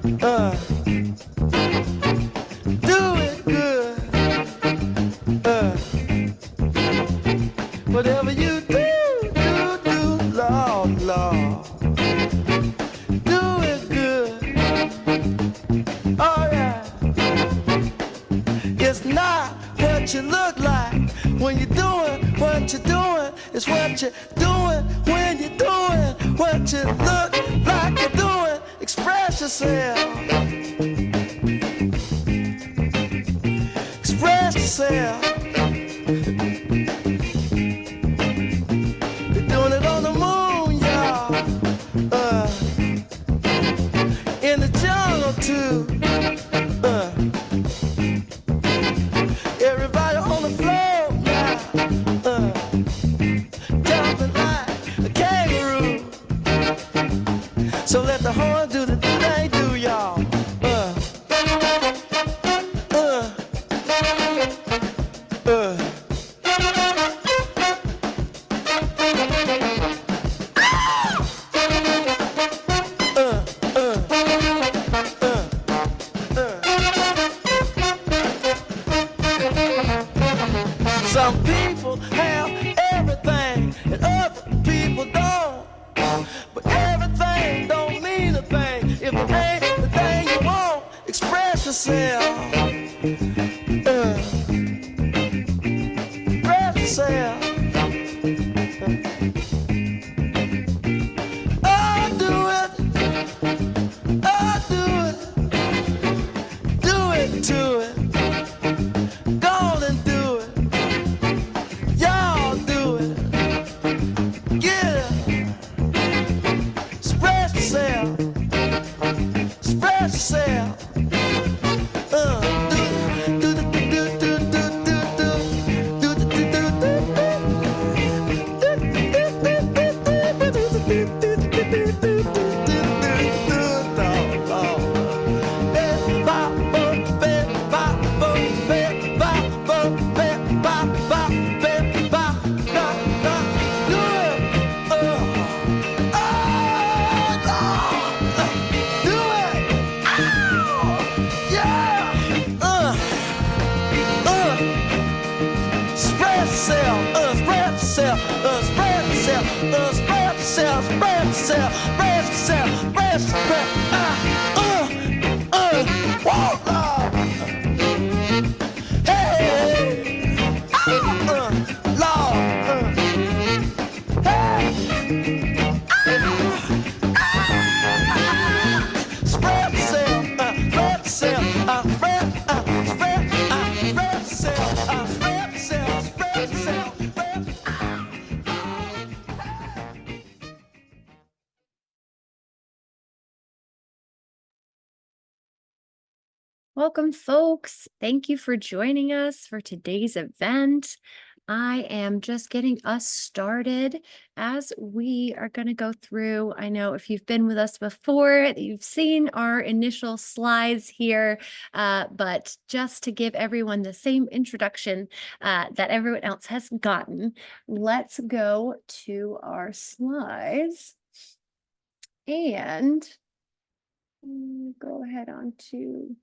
Do it good. Whatever you do, Lord, Lord. Do it good. Oh yeah. It's not what you look like when you're doing what you're doing. It's what you're doing when you're doing what you look like you're doing. Express yourself. Express yourself. They're doing it on the moon, y'all. In the jungle too. Everybody on the floor now, jumping like a kangaroo. So let the horn do the thing they do, y'all. Some people have everything and other people don't. But everything don't mean a thing if it ain't the thing you want. Express yourself. Express yourself. Oh, do it. Oh, do it. Do it to it. Go on and do it. Y'all do it. Get it. Express yourself. Express yourself. Welcome, folks. Thank you for joining us for today's event. I am just getting us started as we are going to go through. I know if you've been with us before, you've seen our initial slides here, but just to give everyone the same introduction that everyone else has gotten, let's go to our slides and go ahead on to.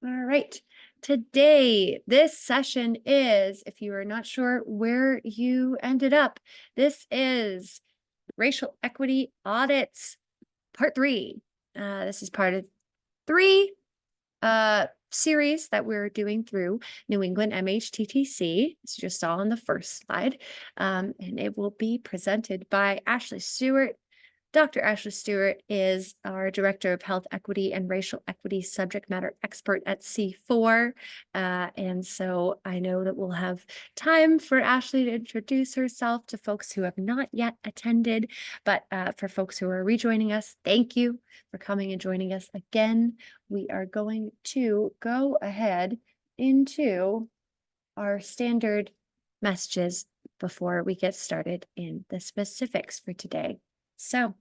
All right. Today, this session is, if you are not sure where you ended up, this is Racial Equity Audits Part 3. This is part of 3 series that we're doing through New England MHTTC. It's just all on the first slide. And it will be presented by Ashley Stewart. Dr. Ashley Stewart is our Director of Health Equity and Racial Equity Subject Matter Expert at C4. And so I know that we'll have time for Ashley to introduce herself to folks who have not yet attended. But for folks who are rejoining us, thank you for coming and joining us again. We are going to go ahead into our standard messages before we get started in the specifics for today. So,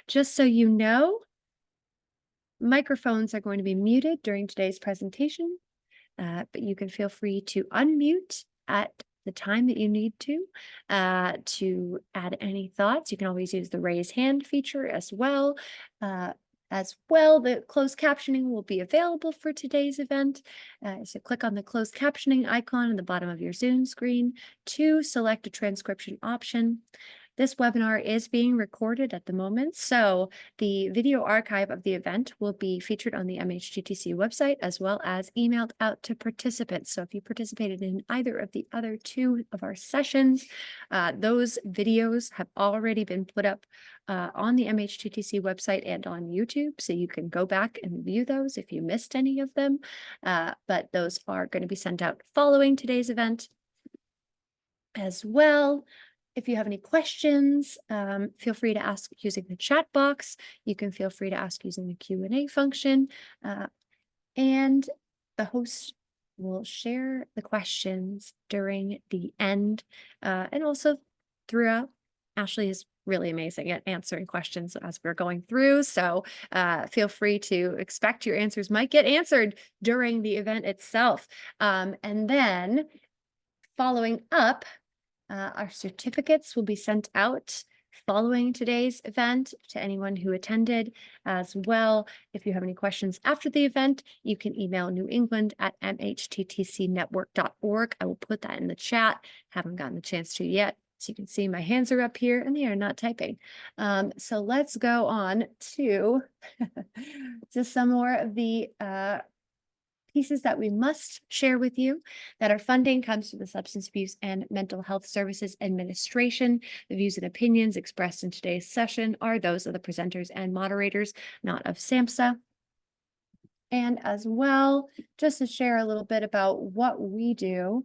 just so you know, microphones are going to be muted during today's presentation, but you can feel free to unmute at the time that you need to add any thoughts. You can always use the raise hand feature as well. The closed captioning will be available for today's event. So click on the closed captioning icon at the bottom of your Zoom screen to select a transcription option. This webinar is being recorded at the moment, so the video archive of the event will be featured on the MHTTC website as well as emailed out to participants. So if you participated in either of the other two of our sessions, those videos have already been put up on the MHTTC website and on YouTube, so you can go back and view those if you missed any of them. But those are going to be sent out following today's event as well. If you have any questions, feel free to ask using the chat box. You can feel free to ask using the Q&A function. And the host will share the questions during the end and also throughout. Ashley is really amazing at answering questions as we're going through. So feel free to expect your answers might get answered during the event itself. And then following up, our certificates will be sent out following today's event to anyone who attended as well. If you have any questions after the event, you can email newengland@mhttcnetwork.org. I will put that in the chat. Haven't gotten the chance to yet. So you can see my hands are up here and they are not typing. So let's go on to just some more of the pieces that we must share with you. That our funding comes from the Substance Abuse and Mental Health Services Administration. The views and opinions expressed in today's session are those of the presenters and moderators, not of SAMHSA. And as well, just to share a little bit about what we do,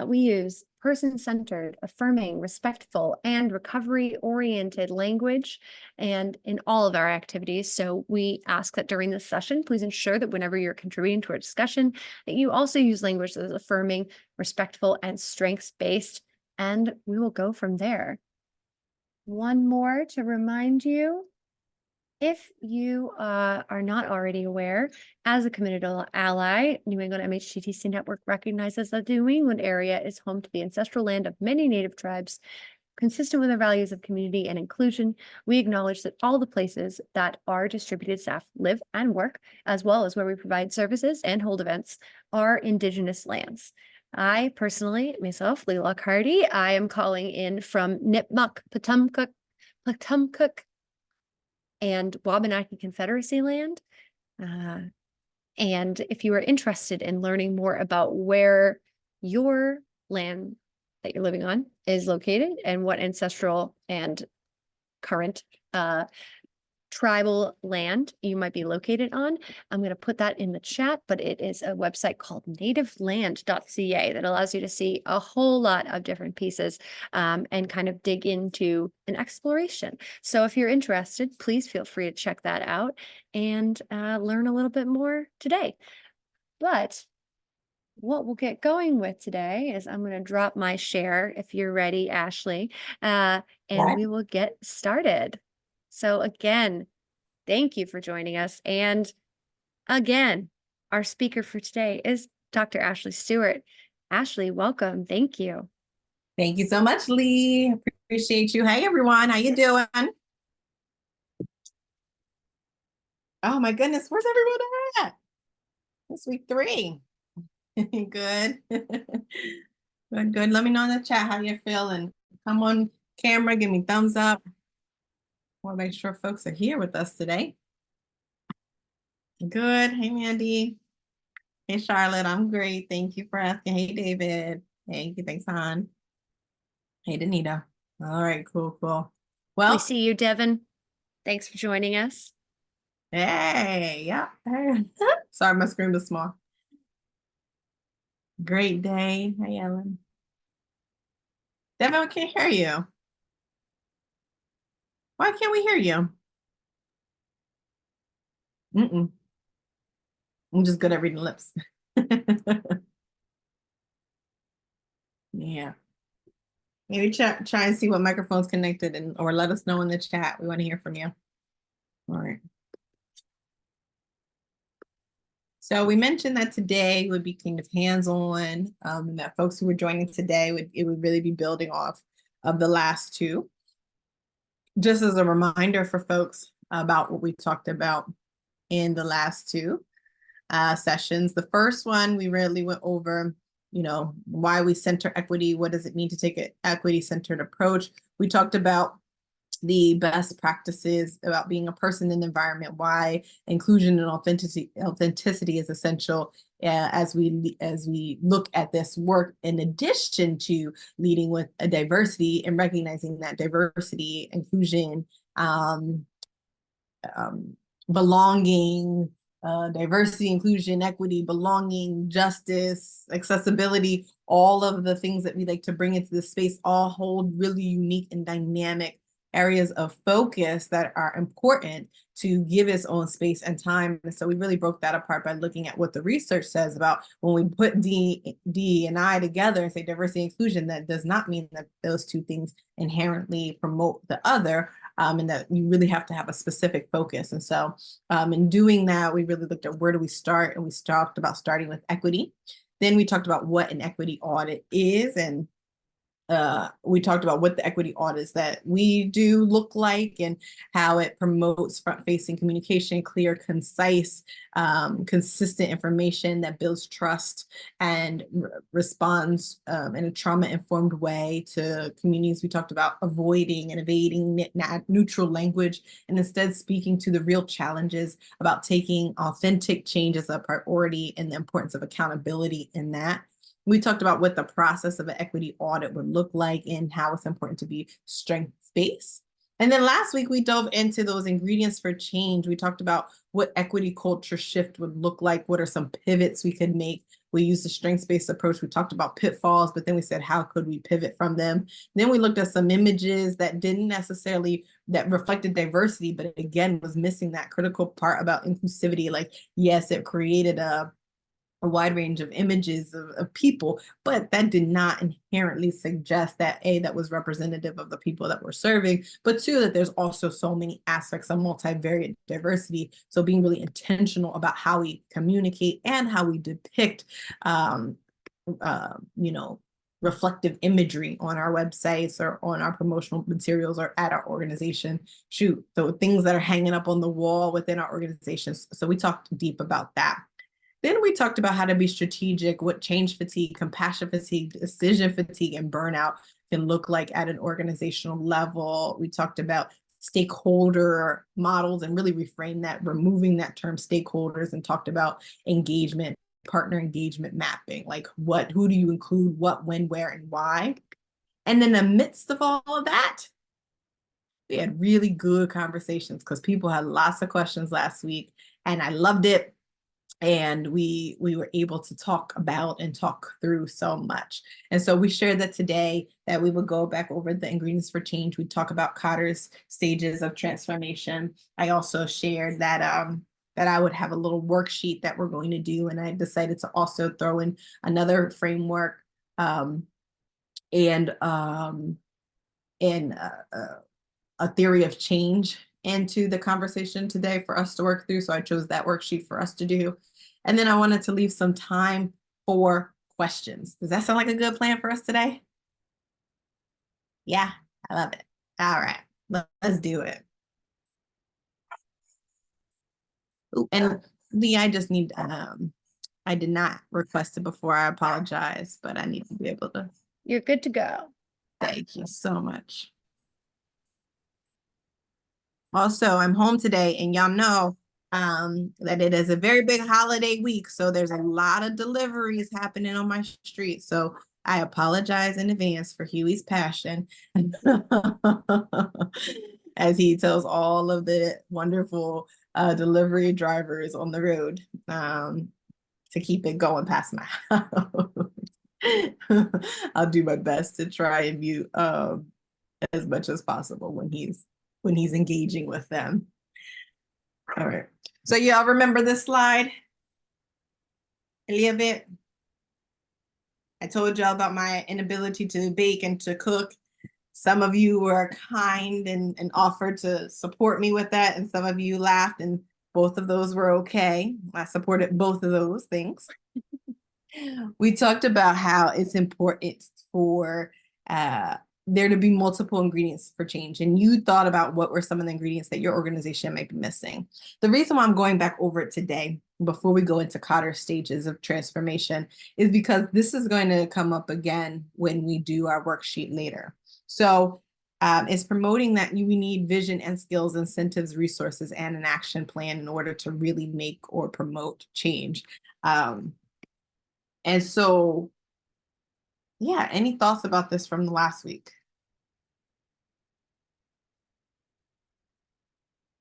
we use person-centered, affirming, respectful, and recovery-oriented language and in all of our activities. So we ask that during this session, please ensure that whenever you're contributing to our discussion, that you also use language that is affirming, respectful, and strengths-based, and we will go from there. One more to remind you. If you are not already aware, as a committed ally, New England MHTTC Network recognizes that the New England area is home to the ancestral land of many Native tribes. Consistent with our values of community and inclusion, we acknowledge that all the places that our distributed staff live and work, as well as where we provide services and hold events, are Indigenous lands. I personally, myself, Leela Hardy, I am calling in from Nipmuc, Patumcook, and Wabanaki Confederacy land. And if you are interested in learning more about where your land that you're living on is located and what ancestral and current tribal land you might be located on, I'm going to put that in the chat, but it is a website called nativeland.ca that allows you to see a whole lot of different pieces and kind of dig into an exploration. So if you're interested, please feel free to check that out and learn a little bit more today. But what we'll get going with today is I'm going to drop my share if you're ready, Ashley, and we will get started. So again, thank you for joining us. And again, our speaker for today is Dr. Ashley Stewart. Ashley, welcome. Thank you. Thank you so much, Lee. Appreciate you. Hey, everyone. How you doing? Oh, my goodness. Where's everyone at? It's week 3. Good. Good. Let me know in the chat how you're feeling. Come on camera. Give me thumbs up. I want to make sure folks are here with us today. Good. Hey, Mandy. Hey, Charlotte. I'm great. Thank you for asking. Hey, David. Thank you. Thanks, Han. Hey, Danita. All right. Cool. Well, we see you, Devin. Thanks for joining us. Hey, yeah. Hey. Sorry, my screen was small. Great day. Hey, Ellen. Devin, we can't hear you. Why can't we hear you? I'm just good at reading lips. Yeah. Maybe try and see what microphone's connected or let us know in the chat. We want to hear from you. All right. So we mentioned that today would be kind of hands-on, and that folks who were joining today would really be building off of the last two. Just as a reminder for folks about what we talked about in the last two sessions. The first one, we really went over, why we center equity. What does it mean to take an equity-centered approach? We talked about the best practices about being a person in the environment, why inclusion and authenticity is essential as we look at this work, in addition to leading with a diversity and recognizing that diversity, inclusion, belonging, diversity, inclusion, equity, belonging, justice, accessibility, all of the things that we like to bring into this space all hold really unique and dynamic areas of focus that are important to give its own space and time. And so we really broke that apart by looking at what the research says about when we put D and I together and say diversity and inclusion, that does not mean that those two things inherently promote the other, and that you really have to have a specific focus. And so in doing that, we really looked at where do we start, and we talked about starting with equity. Then we talked about what an equity audit is, and we talked about what the equity audits that we do look like and how it promotes front-facing communication, clear, concise, consistent information that builds trust and responds in a trauma-informed way to communities. We talked about avoiding and evading neutral language and instead speaking to the real challenges about taking authentic change as a priority and the importance of accountability in that. We talked about what the process of an equity audit would look like and how it's important to be strengths-based. And then last week, we dove into those ingredients for change. We talked about what equity culture shift would look like. What are some pivots we could make? We used a strengths-based approach. We talked about pitfalls, but then we said, how could we pivot from them? Then we looked at some images that didn't necessarily, that reflected diversity, but again, was missing that critical part about inclusivity. Like, yes, it created a wide range of images of people, but that did not inherently suggest that A, that was representative of the people that we're serving, but two, that there's also so many aspects of multivariate diversity. So being really intentional about how we communicate and how we depict, reflective imagery on our websites or on our promotional materials or at our organization. So things that are hanging up on the wall within our organizations. So we talked deep about that. Then we talked about how to be strategic, what change fatigue, compassion fatigue, decision fatigue, and burnout can look like at an organizational level. We talked about stakeholder models and really reframed that, removing that term stakeholders, and talked about engagement, partner engagement mapping, like who do you include, what, when, where, and why. And in the midst of all of that, we had really good conversations because people had lots of questions last week, and I loved it. And we were able to talk about and talk through so much. And so we shared that today, that we would go back over the ingredients for change. We talk about Kotter's stages of transformation. I also shared that that I would have a little worksheet that we're going to do. And I decided to also throw in another framework and a theory of change into the conversation today for us to work through. So I chose that worksheet for us to do. And then I wanted to leave some time for questions. Does that sound like a good plan for us today? Yeah, I love it. All right, let's do it. Ooh, and Lee, I just need, I did not request it before. I apologize, but I need to be able to. You're good to go. Thank you so much. Also, I'm home today, and y'all know that it is a very big holiday week, so there's a lot of deliveries happening on my street. So I apologize in advance for Huey's passion as he tells all of the wonderful delivery drivers on the road to keep it going past my house. I'll do my best to try and mute as much as possible when he's engaging with them. All right. So y'all remember this slide a little bit? I told y'all about my inability to bake and to cook. Some of you were kind and offered to support me with that, and some of you laughed and Both of those were okay. I supported both of those things. We talked about how it's important for there to be multiple ingredients for change. And you thought about what were some of the ingredients that your organization might be missing. The reason why I'm going back over it today, before we go into Cotter's stages of transformation, is because this is going to come up again when we do our worksheet later. So it's promoting that we need vision and skills, incentives, resources, and an action plan in order to really make or promote change. And so, yeah, any thoughts about this from the last week?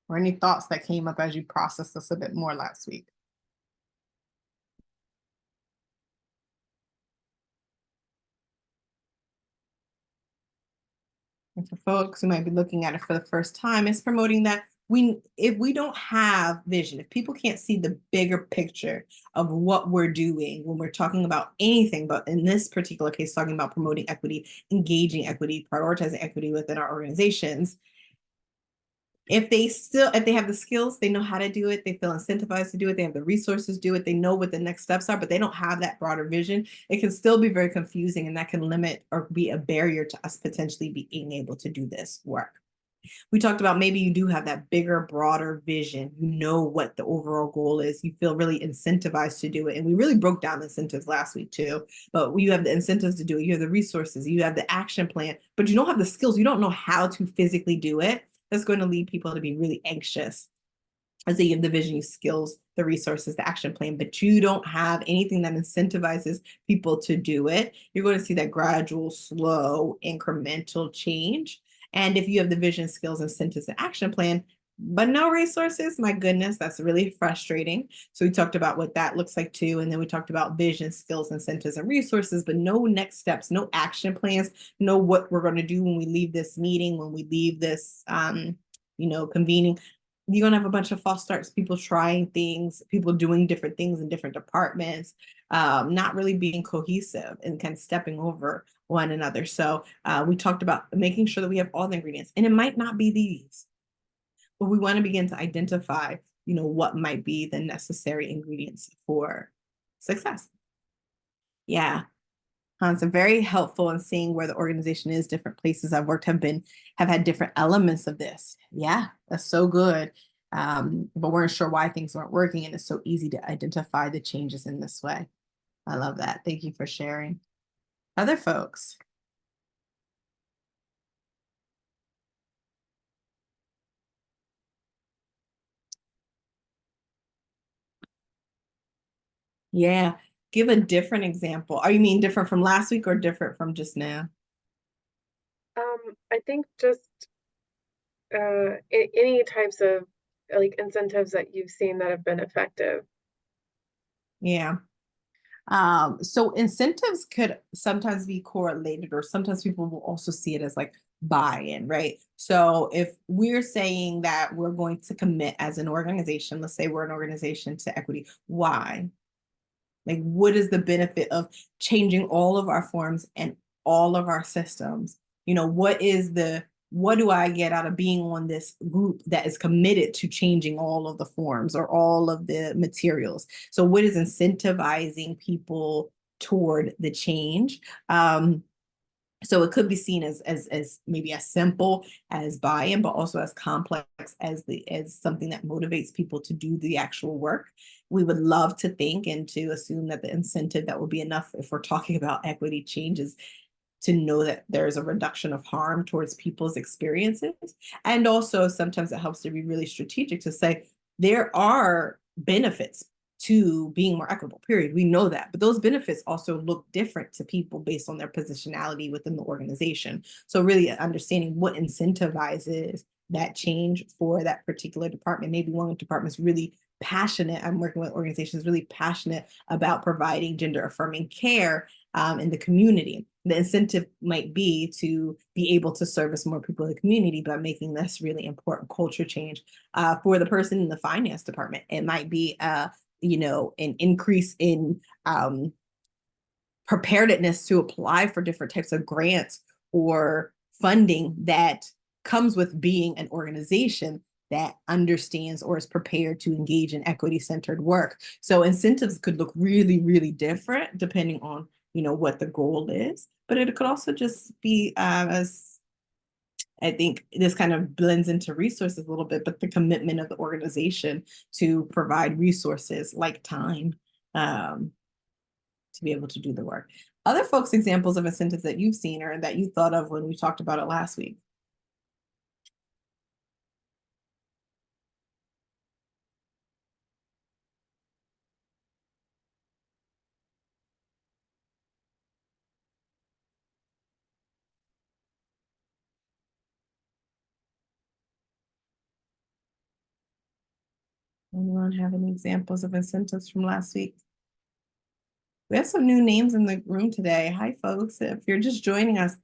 Or any thoughts that came up as you processed this a bit more last week? And for folks who might be looking at it for the first time, it's promoting that if we don't have vision, if people can't see the bigger picture of what we're doing when we're talking about anything, but in this particular case, talking about promoting equity, engaging equity, prioritizing equity within our organizations, if they have the skills, they know how to do it, they feel incentivized to do it, they have the resources to do it, they know what the next steps are, but they don't have that broader vision, it can still be very confusing, and that can limit or be a barrier to us potentially being able to do this work. We talked about maybe you do have that bigger, broader vision. You know what the overall goal is. You feel really incentivized to do it. And we really broke down the incentives last week too. But you have the incentives to do it. You have the resources. You have the action plan. But you don't have the skills. You don't know how to physically do it. That's going to lead people to be really anxious as they give the vision, skills, the resources, the action plan, but you don't have anything that incentivizes people to do it. You're going to see that gradual, slow, incremental change. And if you have the vision, skills, incentives, and action plan, but no resources, my goodness, that's really frustrating. So we talked about what that looks like too. And then we talked about vision, skills, incentives, and resources, but no next steps, no action plans, know what we're going to do when we leave this meeting, when we leave this, convening. You're going to have a bunch of false starts, people trying things, people doing different things in different departments, not really being cohesive and kind of stepping over one another. So we talked about making sure that we have all the ingredients, and it might not be these, but we want to begin to identify, what might be the necessary ingredients for success. Yeah. It's very helpful in seeing where the organization is. Different places I've worked have had different elements of this. Yeah, that's so good. But weren't sure why things weren't working, and it's so easy to identify the changes in this way. I love that. Thank you for sharing. Other folks? Yeah, give a different example. Oh, you mean different from last week or different from just now? I think just any types of like incentives that you've seen that have been effective. Yeah. So incentives could sometimes be correlated, or sometimes people will also see it as like buy-in, right? So if we're saying that we're going to commit as an organization, let's say we're an organization to equity, why? Like, what is the benefit of changing all of our forms and all of our systems? What do I get out of being on this group that is committed to changing all of the forms or all of the materials? So what is incentivizing people toward the change? So it could be seen as maybe as simple as buy-in, but also as complex as something that motivates people to do the actual work. We would love to think and to assume that the incentive that will be enough if we're talking about equity changes, to know that there's a reduction of harm towards people's experiences. And also sometimes it helps to be really strategic to say there are benefits to being more equitable, period. We know that, but those benefits also look different to people based on their positionality within the organization. So really understanding what incentivizes that change for that particular department. Maybe one department's really passionate. I'm working with organizations really passionate about providing gender affirming care in the community. The incentive might be to be able to service more people in the community by making this really important culture change. For the person in the finance department, it might be an increase in preparedness to apply for different types of grants or funding that comes with being an organization that understands or is prepared to engage in equity-centered work. So incentives could look really, really different depending on, what the goal is, but it could also just be as I think this kind of blends into resources a little bit, but the commitment of the organization to provide resources like time to be able to do the work. Other folks' examples of incentives that you've seen or that you thought of when we talked about it last week? Anyone have any examples of incentives from last week? We have some new names in the room today. Hi, folks. If you're just joining us,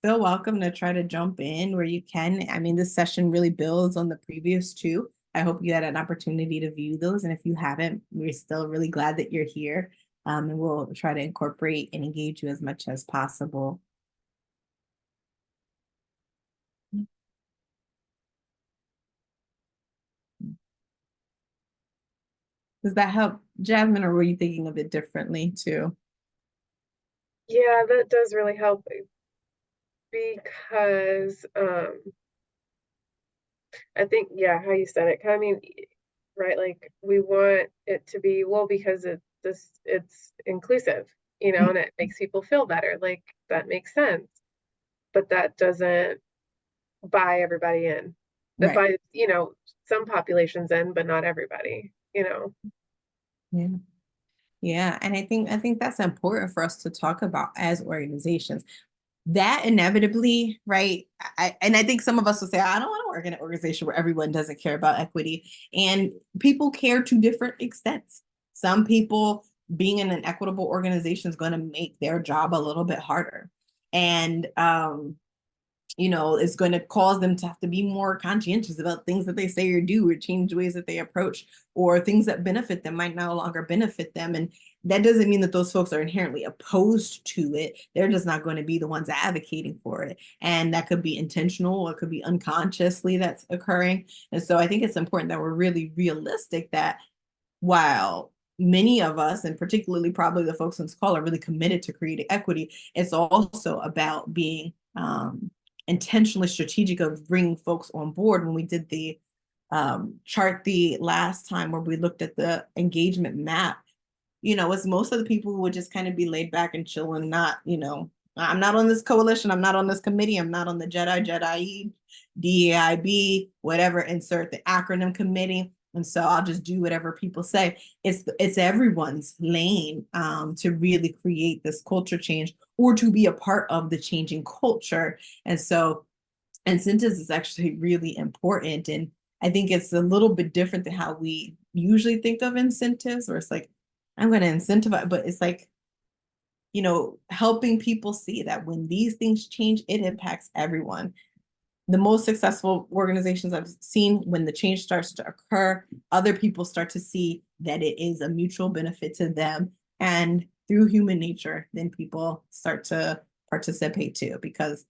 feel welcome to try to jump in where you can. I mean, this session really builds on the previous two. I hope you had an opportunity to view those. And if you haven't, we're still really glad that you're here. And we'll try to incorporate and engage you as much as possible. Does that help, Jasmine, or were you thinking of it differently too? Yeah, that does really help because I think, yeah, how you said it, I mean, right, like we want it to be, well, because it's inclusive, and it makes people feel better. Like that makes sense. But that doesn't buy everybody in. That Right. buys, some populations in, but not everybody. Yeah. Yeah. And I think that's important for us to talk about as organizations. That inevitably, right? And I think some of us will say, I don't want to work in an organization where everyone doesn't care about equity. And people care to different extents. Some people being in an equitable organization is going to make their job a little bit harder. And it's going to cause them to have to be more conscientious about things that they say or do, or change ways that they approach, or things that benefit them might no longer benefit them. And that doesn't mean that those folks are inherently opposed to it. They're just not going to be the ones advocating for it. And that could be intentional, or it could be unconsciously that's occurring. And so I think it's important that we're really realistic that while many of us, and particularly probably the folks on this call, are really committed to creating equity, it's also about being intentionally strategic of bringing folks on board. When we did the chart the last time where we looked at the engagement map, it's most of the people who would just kind of be laid back and chill and not, I'm not on this coalition, I'm not on this committee, I'm not on the JEDI, DEIB, whatever, insert the acronym committee. And so I'll just do whatever people say. It's everyone's lane to really create this culture change or to be a part of the changing culture. And so incentives is actually really important. And I think it's a little bit different than how we usually think of incentives, where it's like, I'm going to incentivize, but it's like, helping people see that when these things change, it impacts everyone. The most successful organizations I've seen, when the change starts to occur, other people start to see that it is a mutual benefit to them. And through human nature, then people start to participate too, because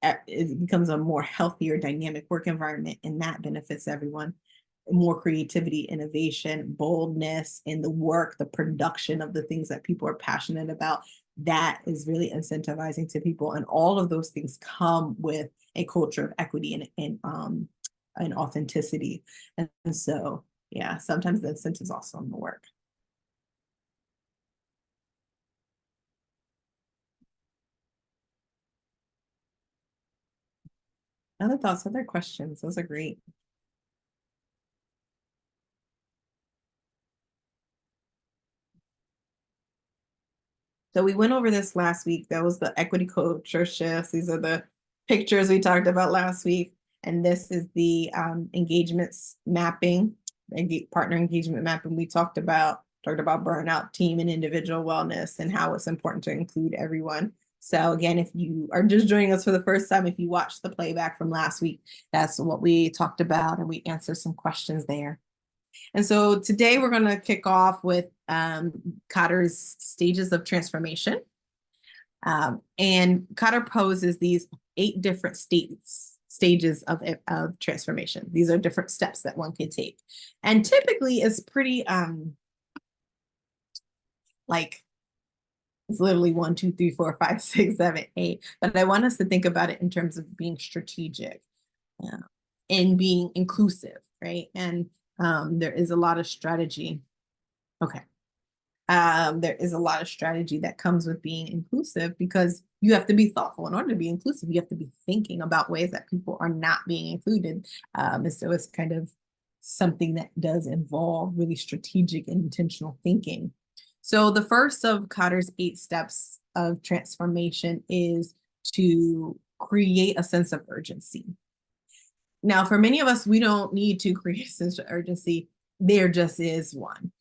it becomes a more healthier, dynamic work environment, and that benefits everyone. More creativity, innovation, boldness in the work, the production of the things that people are passionate about. That is really incentivizing to people. And all of those things come with a culture of equity and authenticity. And so, yeah, sometimes the incentives also in the work. Other thoughts, other questions? Those are great. So we went over this last week. That was the equity culture shifts. These are the pictures we talked about last week. And this is the engagements mapping, partner engagement mapping. We talked about burnout, team, and individual wellness, and how it's important to include everyone. So again, if you are just joining us for the first time, if you watched the playback from last week, that's what we talked about, and we answered some questions there. And so today we're going to kick off with Cotter's stages of transformation. And Cotter poses these 8 different states stages of transformation. These are different steps that one can take. And typically it's pretty, like, it's literally 1, 2, 3, 4, 5, 6, 7, 8. But I want us to think about it in terms of being strategic and being inclusive, right? And there is a lot of strategy. Okay. There is a lot of strategy that comes with being inclusive, because you have to be thoughtful. In order to be inclusive, you have to be thinking about ways that people are not being included. And so it's kind of something that does involve really strategic and intentional thinking. So the first of Cotter's 8 steps of transformation is to create a sense of urgency. Now, for many of us, we don't need to create a sense of urgency. There just is one.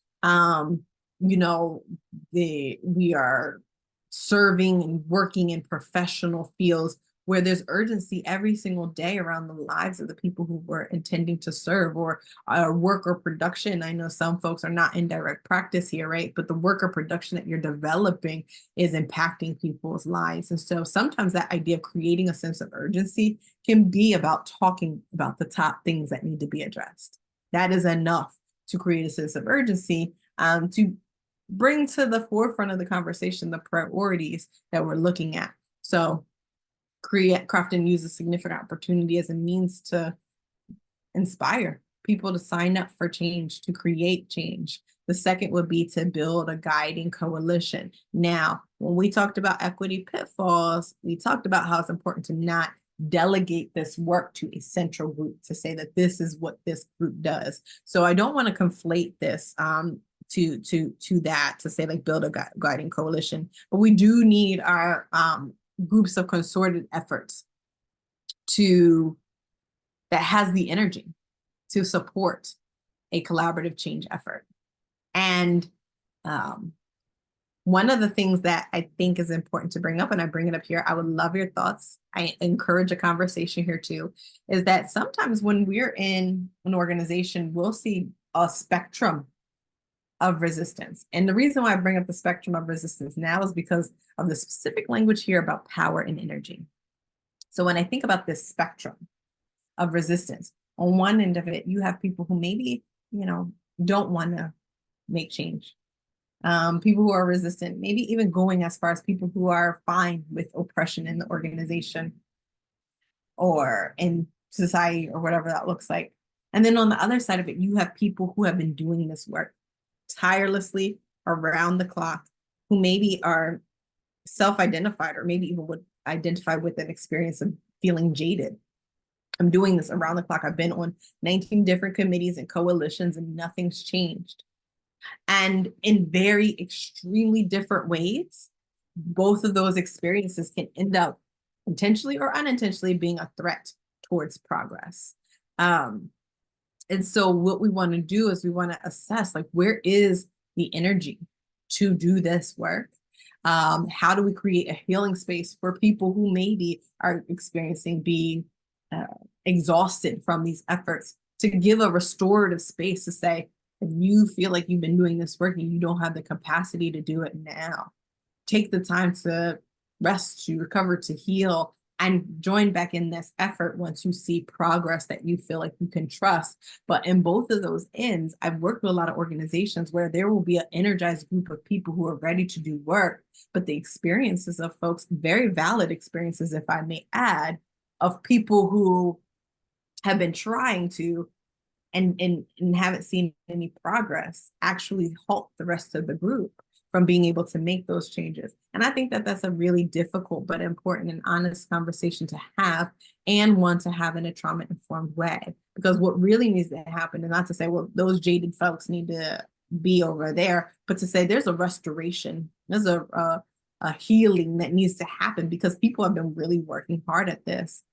You know, we are serving and working in professional fields where there's urgency every single day around the lives of the people who we're intending to serve, or work or production. I know some folks are not in direct practice here, right? But the work or production that you're developing is impacting people's lives. And so sometimes that idea of creating a sense of urgency can be about talking about the top things that need to be addressed. That is enough to create a sense of urgency, to bring to the forefront of the conversation the priorities that we're looking at. So craft and use a significant opportunity as a means to inspire people to sign up for change, to create change. The second would be to build a guiding coalition. Now, when we talked about equity pitfalls, we talked about how it's important to not delegate this work to a central group, to say that this is what this group does. So I don't want to conflate this to that, to say like build a guiding coalition, but we do need our groups of concerted efforts that has the energy to support a collaborative change effort. And one of the things that I think is important to bring up, and I bring it up here, I would love your thoughts, I encourage a conversation here too, is that sometimes when we're in an organization, we'll see a spectrum of resistance. And the reason why I bring up the spectrum of resistance now is because of the specific language here about power and energy. So when I think about this spectrum of resistance, on one end of it, you have people who maybe, don't want to make change. People who are resistant, maybe even going as far as people who are fine with oppression in the organization or in society or whatever that looks like. And then on the other side of it, you have people who have been doing this work tirelessly around the clock, who maybe are self-identified or maybe even would identify with an experience of feeling jaded. I'm doing this around the clock. I've been on 19 different committees and coalitions and nothing's changed. And in very extremely different ways, both of those experiences can end up intentionally or unintentionally being a threat towards progress. And so what we want to do is we want to assess, like, where is the energy to do this work? How do we create a healing space for people who maybe are experiencing being exhausted from these efforts, to give a restorative space to say, if you feel like you've been doing this work and you don't have the capacity to do it now, take the time to rest, to recover, to heal, and join back in this effort once you see progress that you feel like you can trust. But in both of those ends, I've worked with a lot of organizations where there will be an energized group of people who are ready to do work, but the experiences of folks, very valid experiences, if I may add, of people who have been trying to and haven't seen any progress, actually halt the rest of the group from being able to make those changes. And I think that that's a really difficult but important and honest conversation to have, and one to have in a trauma-informed way. Because what really needs to happen, and not to say, well, those jaded folks need to be over there, but to say there's a restoration, there's a healing that needs to happen, because people have been really working hard at this,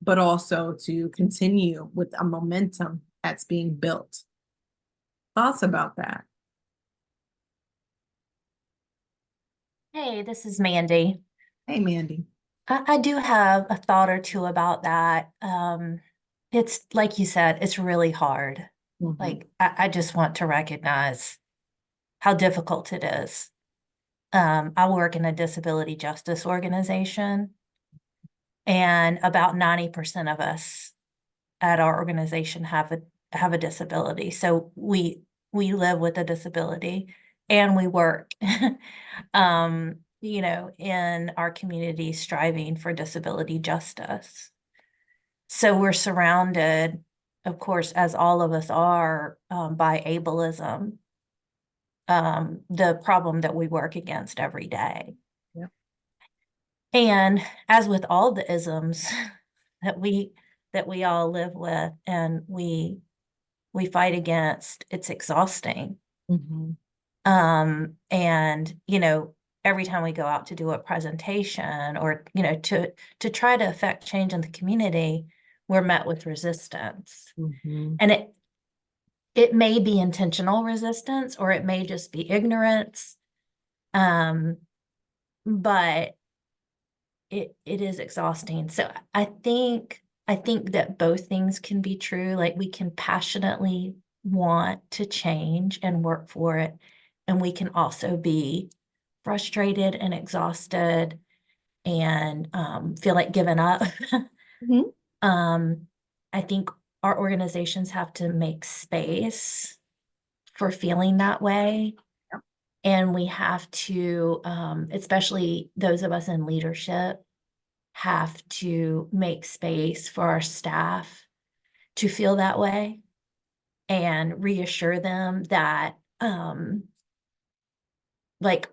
but also to continue with a momentum that's being built. Thoughts about that? Hey, this is Mandy. Hey, Mandy. I do have a thought or two about that. It's like you said, it's really hard. Mhm. Like, I just want to recognize how difficult it is. I work in a disability justice organization, And about 90% of us at our organization have a disability. So we live with a disability and we work in our community striving for disability justice. So we're surrounded, of course, as all of us are, by ableism, the problem that we work against every day. Yep. And as with all the isms that we all live with and we fight against, it's exhausting. And every time we go out to do a presentation or to try to affect change in the community, we're met with resistance. And it may be intentional resistance or it may just be ignorance. But it is exhausting. So I think that both things can be true. Like we can passionately want to change and work for it. And we can also be frustrated and exhausted and feel like giving up. I think our organizations have to make space for feeling that way. Yep. And we have to, especially those of us in leadership, have to make space for our staff to feel that way and reassure them that like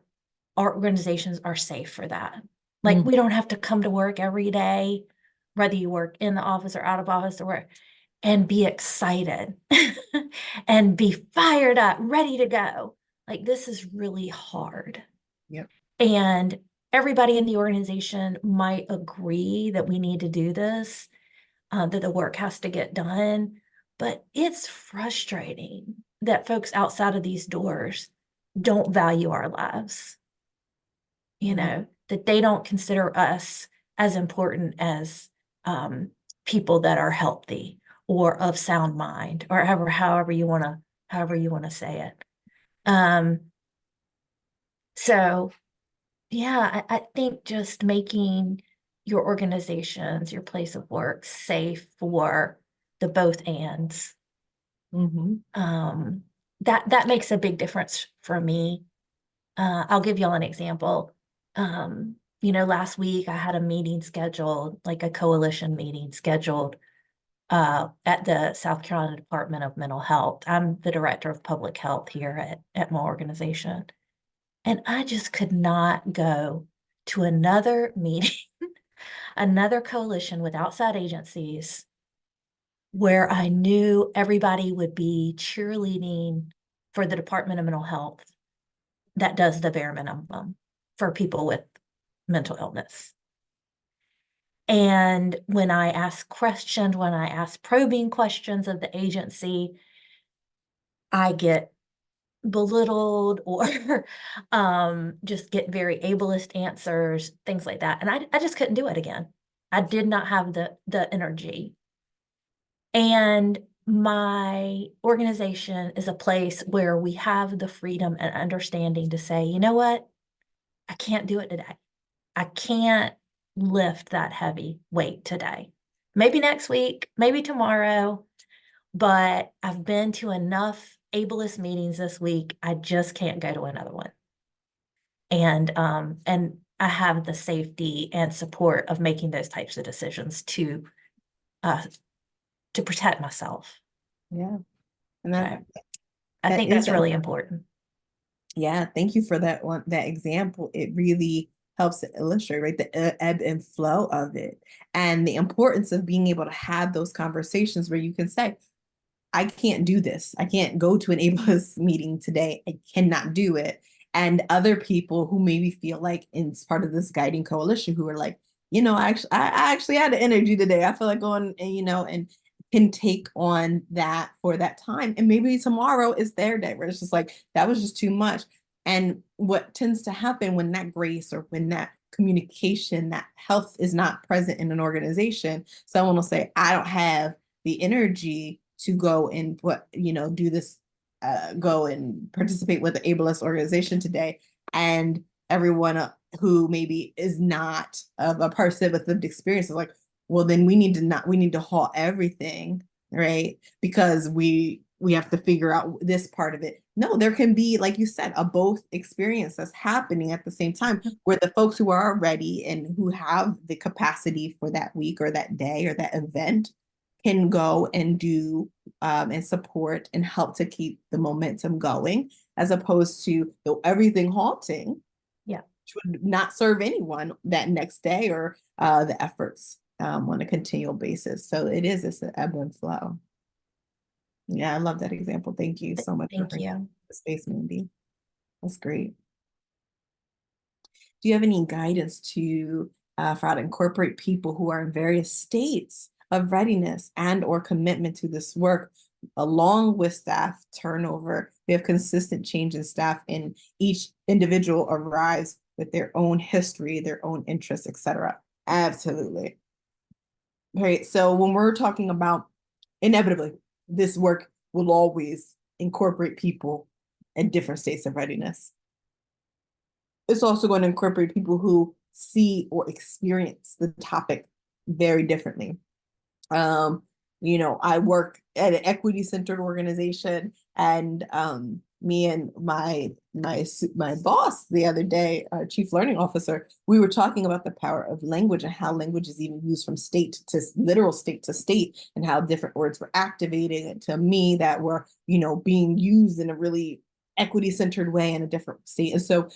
our organizations are safe for that. Like we don't have to come to work every day, whether you work in the office or out of office or where, and be excited and be fired up, ready to go. Like this is really hard. Yep. And everybody in the organization might agree that we need to do this, that the work has to get done, but it's frustrating that folks outside of these doors don't value our lives. That they don't consider us as important as people that are healthy or of sound mind, or however you want to say it. So yeah, I think just making your organizations, your place of work safe for the both ands, that makes a big difference for me. I'll give y'all an example. Last week I had a meeting scheduled, like a coalition meeting scheduled at the South Carolina Department of Mental Health. I'm the director of public health here at my organization. And I just could not go to another meeting, another coalition with outside agencies where I knew everybody would be cheerleading for the Department of Mental Health that does the bare minimum for people with mental illness. And when I ask probing questions of the agency, I get belittled or just get very ableist answers, things like that. And I just couldn't do it again. I did not have the energy. And my organization is a place where we have the freedom and understanding to say, you know what? I can't do it today. I can't lift that heavy weight today. Maybe next week, maybe tomorrow, but I've been to enough ableist meetings this week. I just can't go to another one. And I have the safety and support of making those types of decisions to protect myself. Yeah. And that, I think that's really important. Yeah, thank you for that example. It really helps to illustrate, right, the ebb and flow of it and the importance of being able to have those conversations where you can say, I can't do this. I can't go to an ableist meeting today. I cannot do it. And other people who maybe feel like it's part of this guiding coalition who are like, I actually had the energy today. I feel like going, and can take on that for that time. And maybe tomorrow is their day where it's just like, that was just too much. And what tends to happen when that grace or when that communication, that health is not present in an organization, someone will say, I don't have the energy to go and do this, go and participate with the ableist organization today. And everyone who maybe is not a person with lived experience is like, well, then we need to halt everything, right? Because we have to figure out this part of it. No, there can be, like you said, a both experience that's happening at the same time, where the folks who are ready and who have the capacity for that week or that day or that event can go and do and support and help to keep the momentum going, as opposed to everything halting, Yeah. which would not serve anyone that next day or the efforts on a continual basis. So it is this ebb and flow. Yeah, I love that example. Thank you so much for Thank bringing you. the space, Mandy. That's great. Do you have any guidance for how to incorporate people who are in various states of readiness and or commitment to this work, along with staff turnover? We have consistent change in staff, and each individual arrives with their own history, their own interests, etc. Absolutely. Right. So when we're talking about, inevitably, this work will always incorporate people in different states of readiness. It's also going to incorporate people who see or experience the topic very differently. I work at an equity-centered organization, and me and my boss the other day, our chief learning officer, we were talking about the power of language and how language is even used from state to literal state to state, and how different words were activating it to me that were, being used in a really equity-centered way in a different state. And so,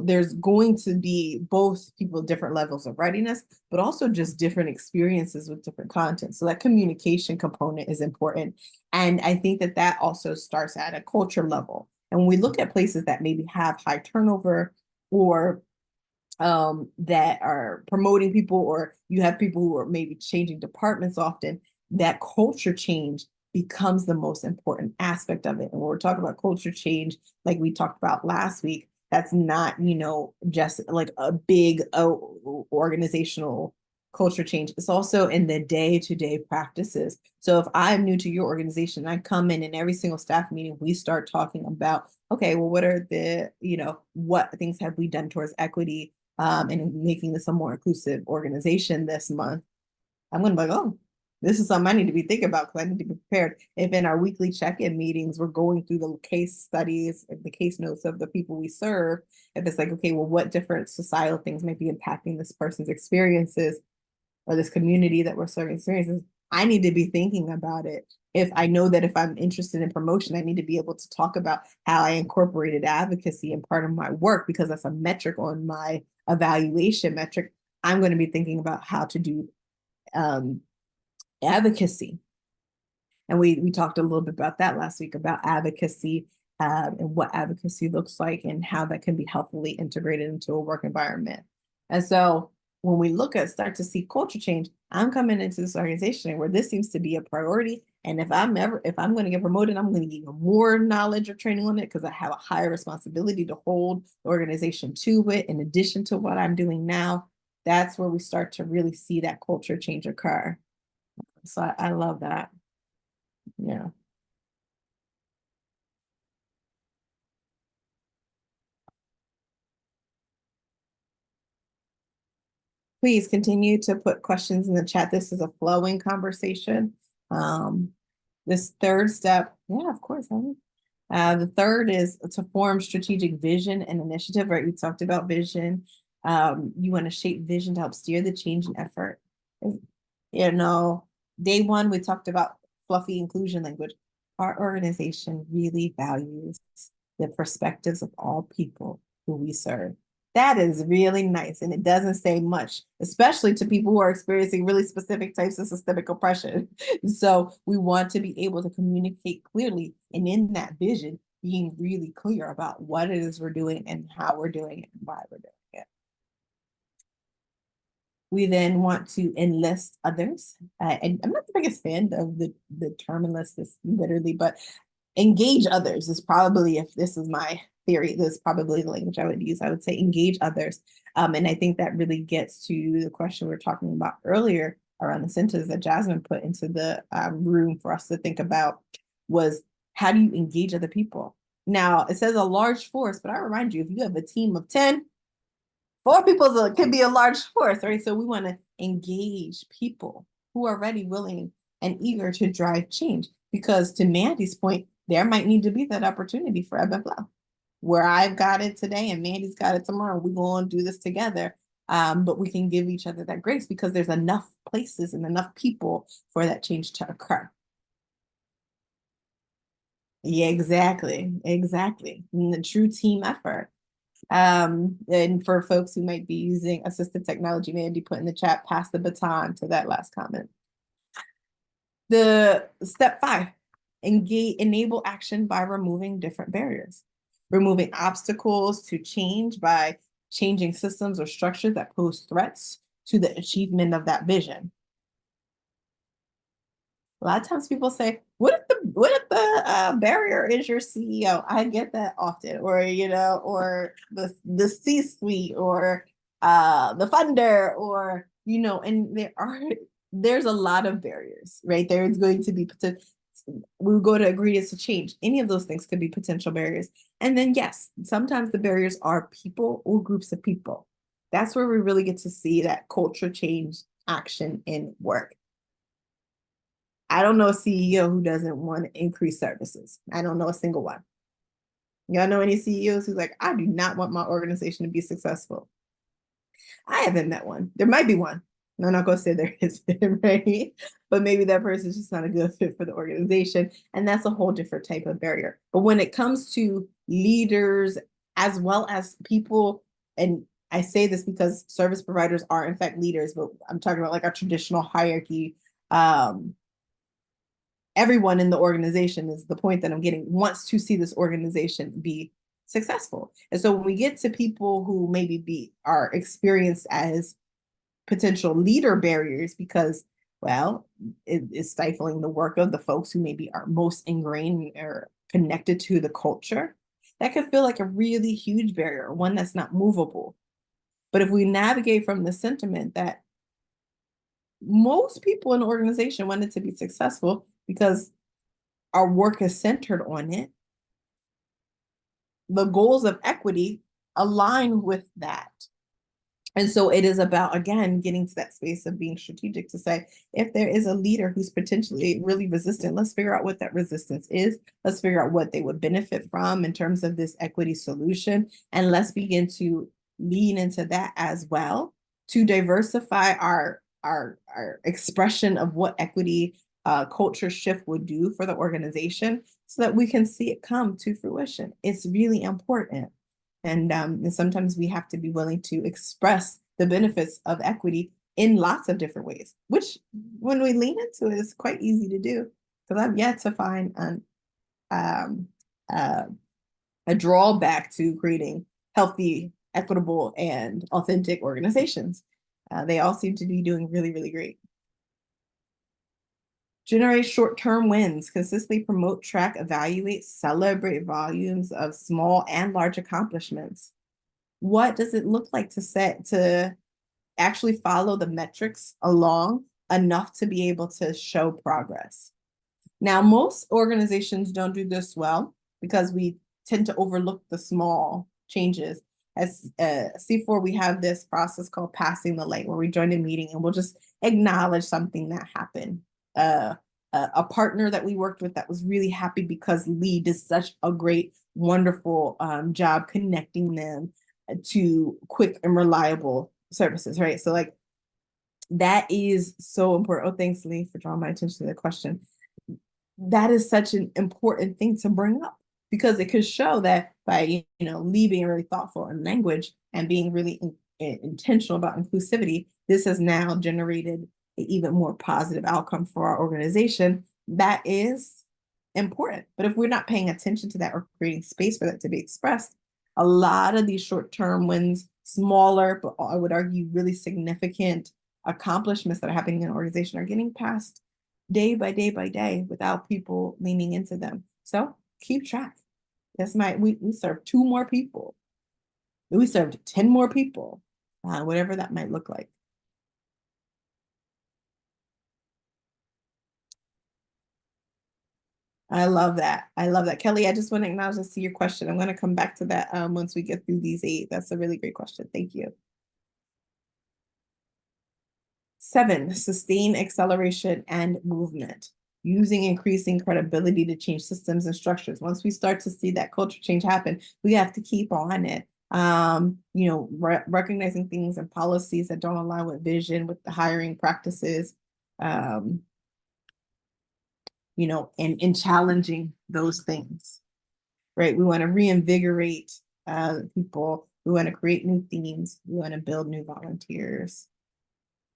there's going to be both people different levels of readiness, but also just different experiences with different content. So that communication component is important. And I think that also starts at a culture level. And when we look at places that maybe have high turnover, or that are promoting people, or you have people who are maybe changing departments often, that culture change becomes the most important aspect of it. And when we're talking about culture change, like we talked about last week, that's not, just like a big organizational culture change. It's also in the day-to-day practices. So if I'm new to your organization, I come in and every single staff meeting, we start talking about, okay, well, what are the, what things have we done towards equity and making this a more inclusive organization this month? I'm going to be like, oh, this is something I need to be thinking about, because I need to be prepared. If in our weekly check-in meetings, we're going through the case studies, the case notes of the people we serve, if it's like, okay, well, what different societal things might be impacting this person's experiences, or this community that we're serving experiences, I need to be thinking about it. If I know that if I'm interested in promotion, I need to be able to talk about how I incorporated advocacy in part of my work, because that's a metric on my evaluation metric. I'm going to be thinking about how to do advocacy. And we talked a little bit about that last week, about advocacy and what advocacy looks like and how that can be helpfully integrated into a work environment. And so when we start to see culture change, I'm coming into this organization where this seems to be a priority. And if I'm going to get promoted, I'm going to get more knowledge or training on it, because I have a higher responsibility to hold the organization to it, in addition to what I'm doing now. That's where we start to really see that culture change occur. So I love that. Yeah. Please continue to put questions in the chat. This is a flowing conversation. This third step, yeah, of course. The third is to form strategic vision and initiative, right? We talked about vision. You want to shape vision to help steer the change and effort. Day one, we talked about fluffy inclusion language. Our organization really values the perspectives of all people who we serve. That is really nice. And it doesn't say much, especially to people who are experiencing really specific types of systemic oppression. So we want to be able to communicate clearly, and in that vision, being really clear about what it is we're doing and how we're doing it and why we're doing it. We then want to enlist others. And I'm not the biggest fan of the term enlist, this literally, but engage others is probably, if this is my theory, this is probably the language I would use. I would say engage others. And I think that really gets to the question we were talking about earlier around the sentence that Jasmine put into the room for us to think about, was how do you engage other people? Now, it says a large force, but I remind you, if you have a team of 10, 4 people could be a large force, right? So we want to engage people who are ready, willing, and eager to drive change. Because to Mandy's point, there might need to be that opportunity for ebb and flow. Where I've got it today and Mandy's got it tomorrow, we're going to do this together. But we can give each other that grace because there's enough places and enough people for that change to occur. Yeah, exactly. Exactly. And the true team effort. And for folks who might be using assistive technology, Mandy put in the chat, pass the baton to that last comment. The step 5, enable action by removing different barriers, removing obstacles to change by changing systems or structures that pose threats to the achievement of that vision. A lot of times people say, what if the barrier is your CEO? I get that often, or or the C-suite, or the funder, or and there's a lot of barriers, right? There's going to be we go to agreements to change. Any of those things could be potential barriers. And then yes, sometimes the barriers are people or groups of people. That's where we really get to see that culture change action in work. I don't know a CEO who doesn't want to increase services. I don't know a single one. Y'all know any CEOs who's like, I do not want my organization to be successful? I haven't met one. There might be one. I'm not going to say there is, right? But maybe that person's just not a good fit for the organization. And that's a whole different type of barrier. But when it comes to leaders, as well as people, and I say this because service providers are in fact leaders, but I'm talking about like a traditional hierarchy. Everyone in the organization is the point that I'm getting, wants to see this organization be successful. And so when we get to people who maybe are experienced as potential leader barriers because, well, it is stifling the work of the folks who maybe are most ingrained or connected to the culture, that could feel like a really huge barrier, one that's not movable. But if we navigate from the sentiment that most people in the organization want it to be successful because our work is centered on it, the goals of equity align with that. And so it is about, again, getting to that space of being strategic to say, if there is a leader who's potentially really resistant, let's figure out what that resistance is. Let's figure out what they would benefit from in terms of this equity solution. And let's begin to lean into that as well to diversify our expression of what equity culture shift would do for the organization so that we can see it come to fruition. It's really important. And sometimes we have to be willing to express the benefits of equity in lots of different ways, which when we lean into it is quite easy to do, because I've yet to find a drawback to creating healthy, equitable, and authentic organizations. They all seem to be doing really, really great. Generate short-term wins, consistently promote, track, evaluate, celebrate volumes of small and large accomplishments. What does it look like to actually follow the metrics along enough to be able to show progress? Now, most organizations don't do this well because we tend to overlook the small changes. As C4, we have this process called passing the light, where we join a meeting and we'll just acknowledge something that happened. A partner that we worked with that was really happy because Lee did such a great, wonderful job connecting them to quick and reliable services, right? So like that is so important. Oh, thanks, Lee, for drawing my attention to the question. That is such an important thing to bring up because it could show that by Lee being really thoughtful in language and being really intentional about inclusivity, this has now generated an even more positive outcome for our organization. That is important. But if we're not paying attention to that or creating space for that to be expressed, a lot of these short-term wins, smaller, but I would argue really significant accomplishments that are happening in an organization are getting passed day by day by day without people leaning into them. So keep track. That's we served 2 more people. We served 10 more people, whatever that might look like. I love that. I love that. Kelly, I just want to acknowledge and see your question. I'm going to come back to that once we get through these 8. That's a really great question. Thank you. 7, sustain acceleration and movement, using increasing credibility to change systems and structures. Once we start to see that culture change happen, we have to keep on it. You know, recognizing things and policies that don't align with vision, with the hiring practices, you know, and challenging those things, right? We want to reinvigorate people. We want to create new themes. We want to build new volunteers.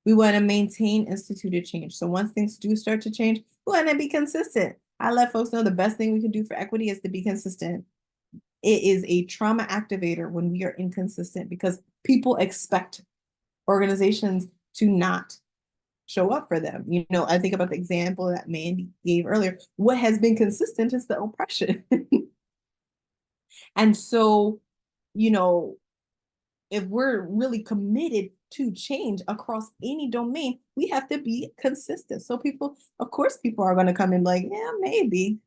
We want to maintain instituted change. So once things do start to change, we want to be consistent. I let folks know the best thing we can do for equity is to be consistent. It is a trauma activator when we are inconsistent because people expect organizations to not show up for them. You know, I think about the example that Mandy gave earlier. What has been consistent is the oppression. And so, you know, if we're really committed to change across any domain, we have to be consistent. So people, of course, people are going to come in like, yeah, maybe.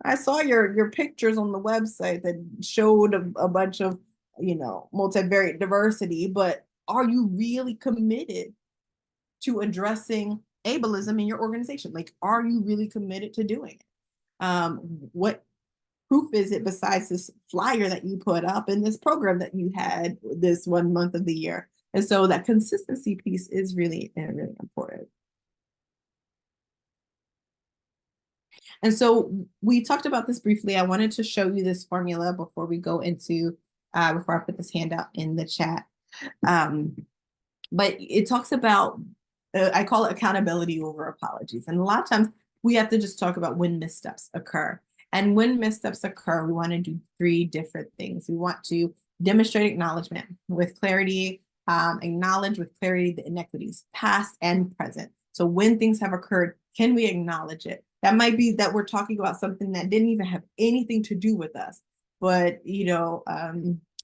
I saw your pictures on the website that showed a bunch of, you know, multivariate diversity, but are you really committed to addressing ableism in your organization? Like, are you really committed to doing it? What proof is it besides this flyer that you put up and this program that you had this 1 month of the year? And so that consistency piece is really, really important. And so we talked about this briefly. I wanted to show you this formula before we go into, before I put this handout in the chat. But it talks about, I call it accountability over apologies. And a lot of times we have to just talk about when missteps occur. And when missteps occur, we want to do 3 different things. We want to demonstrate acknowledgement with clarity, acknowledge with clarity the inequities, past and present. So when things have occurred, can we acknowledge it? That might be that we're talking about something that didn't even have anything to do with us. But, you know,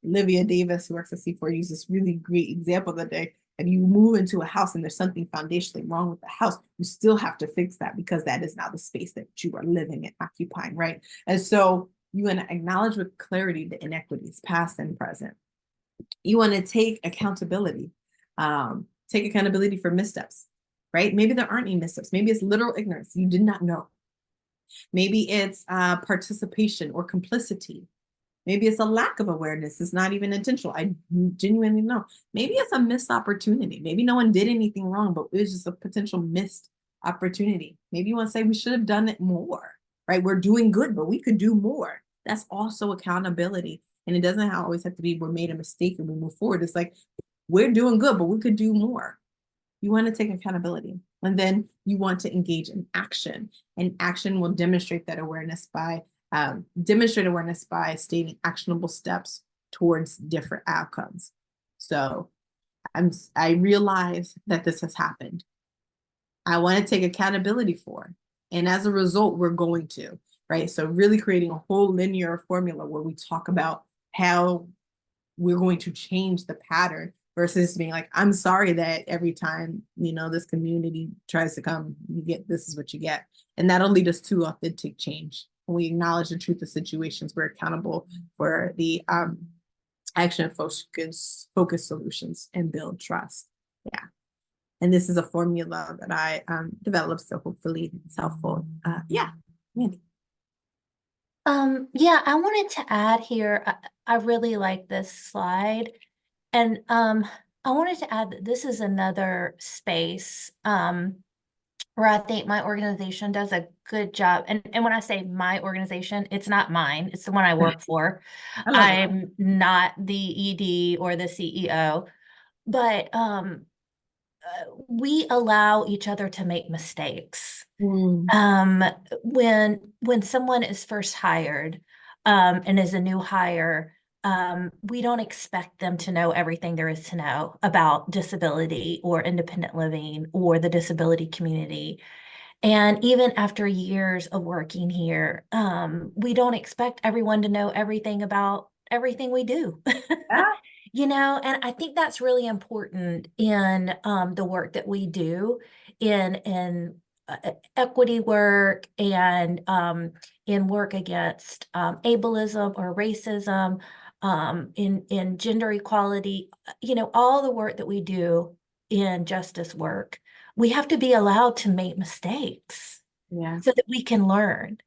Livia Davis, who works at C4, used this really great example the other day. If you move into a house and there's something foundationally wrong with the house, you still have to fix that because that is now the space that you are living and occupying, right? And so you want to acknowledge with clarity the inequities, past and present. You want to take accountability. Take accountability for missteps, right? Maybe there aren't any missteps. Maybe it's literal ignorance. You did not know. Maybe it's participation or complicity. Maybe it's a lack of awareness. It's not even intentional. I genuinely know. Maybe it's a missed opportunity. Maybe no one did anything wrong, but it was just a potential missed opportunity. Maybe you want to say we should have done it more, right? We're doing good, but we could do more. That's also accountability. And it doesn't always have to be we're made a mistake and we move forward. It's like we're doing good, but we could do more. You want to take accountability. And then you want to engage in action. And action will demonstrate that awareness by stating actionable steps towards different outcomes. So I realize that this has happened. I want to take accountability for, and as a result, we're going to, right? So really creating a whole linear formula where we talk about how we're going to change the pattern versus being like, I'm sorry that every time, you know, this community tries to come, you get, this is what you get. And that'll lead us to authentic change. When we acknowledge the truth of situations, we're accountable for the action focus solutions and build trust. Yeah. And this is a formula that I developed, so hopefully it's helpful. Yeah, Mandy. Yeah, I wanted to add here, I really like this slide. And I wanted to add that this is another space where I think my organization does a good job. And when I say my organization, it's not mine. It's the one I work for. I'm not the ED or the CEO, but we allow each other to make mistakes. When someone is first hired and is a new hire, we don't expect them to know everything there is to know about disability or independent living or the disability community. And even after years of working here, we don't expect everyone to know everything about everything we do. You know, and I think that's really important in the work that we do in equity work and in work against ableism or racism, in gender equality. You know, all the work that we do in justice work, we have to be allowed to make mistakes Yeah. so that we can learn.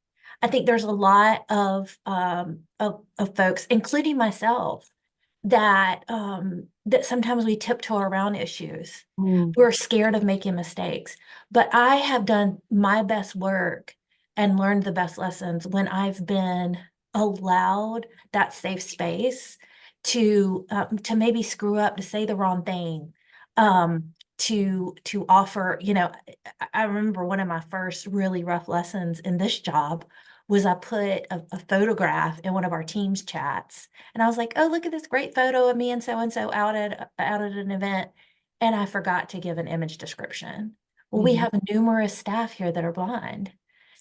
I think there's a lot of folks, including myself, that that sometimes we tiptoe around issues. Mm. We're scared of making mistakes. But I have done my best work and learned the best lessons when I've been allowed that safe space to maybe screw up, to say the wrong thing, to offer, you know, I remember one of my first really rough lessons in this job was I put a photograph in one of our team's chats. And I was like, oh, look at this great photo of me and so out at an event. And I forgot to give an image description. Well, we Mhm. have numerous staff here that are blind.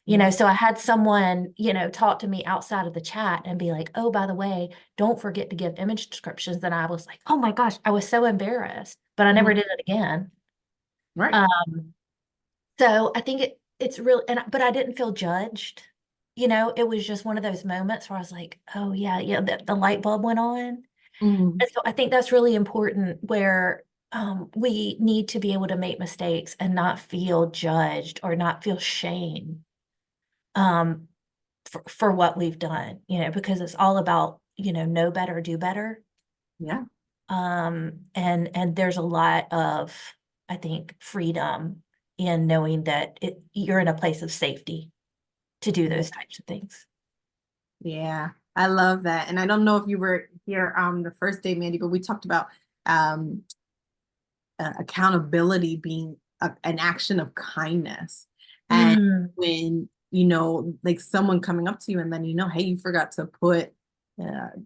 You know, so I had someone, you know, talk to me outside of the chat and be like, oh, by the way, don't forget to give image descriptions. And I was like, oh my gosh, I was so embarrassed, but I never Mhm. did it again. Right. So I think it's real, but I didn't feel judged. You know, it was just one of those moments where I was like, oh yeah, the light bulb went on. Mhm. And so I think that's really important where we need to be able to make mistakes and not feel judged or not feel shame um, for what we've done, you know, because it's all about, you know better, do better. Yeah. And there's a lot of, I think, freedom in knowing that you're in a place of safety to do those types of things. Yeah, I love that. And I don't know if you were here the first day, Mandy, but we talked about um accountability being an action of kindness. And Mm, when, like someone coming up to you and then, hey, you forgot to put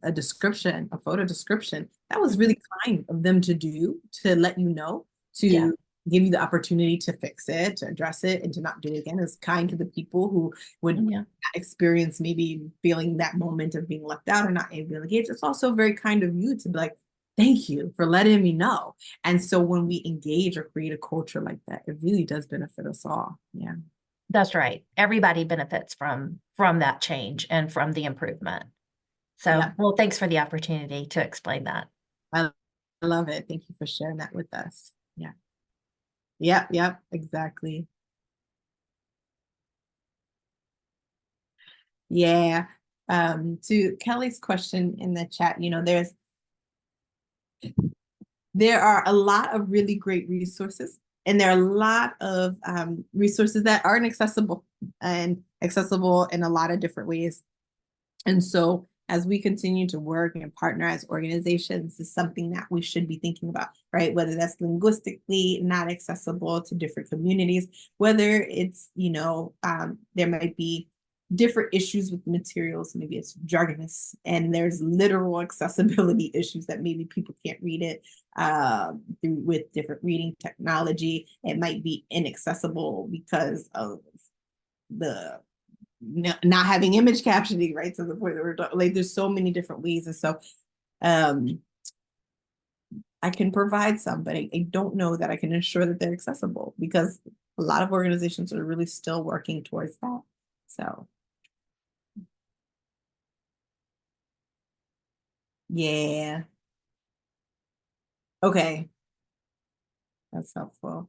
a description, a photo description, that was really kind of them to do, to let you know, yeah, to give you the opportunity to fix it, to address it, and to not do it again. Is kind to the people who would yeah, experience maybe feeling that moment of being left out or not able to engage. It's also very kind of you to be like, thank you for letting me know. And so when we engage or create a culture like that, it really does benefit us all. Yeah. that's right. Everybody benefits from that change and from the improvement. So, Yeah. well, thanks for the opportunity to explain that. I love it. Thank you for sharing that with us. Yeah. Yep. Yep. Exactly. Yeah. To Kelly's question in the chat, there are a lot of really great resources, and there are a lot of resources that aren't accessible and accessible in a lot of different ways. And so as we continue to work and partner as organizations, is something that we should be thinking about, right? Whether that's linguistically not accessible to different communities, whether it's, there might be different issues with the materials, maybe it's jargonous, and there's literal accessibility issues that maybe people can't read it with different reading technology. It might be inaccessible because of the not having image captioning, right? To the point that we're like, there's so many different ways. And so I can provide some, but I don't know that I can ensure that they're accessible, because a lot of organizations are really still working towards that. So yeah. Okay. That's helpful.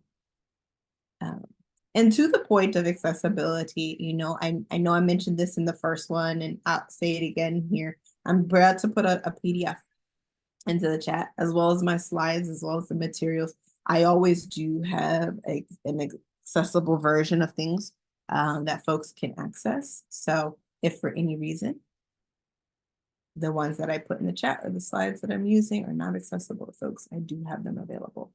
And to the point of accessibility, I know I mentioned this in the first one, and I'll say it again here. I'm about to put a PDF into the chat, as well as my slides, as well as the materials. I always do have an accessible version of things that folks can access. So if for any reason the ones that I put in the chat or the slides that I'm using are not accessible to folks, I do have them available.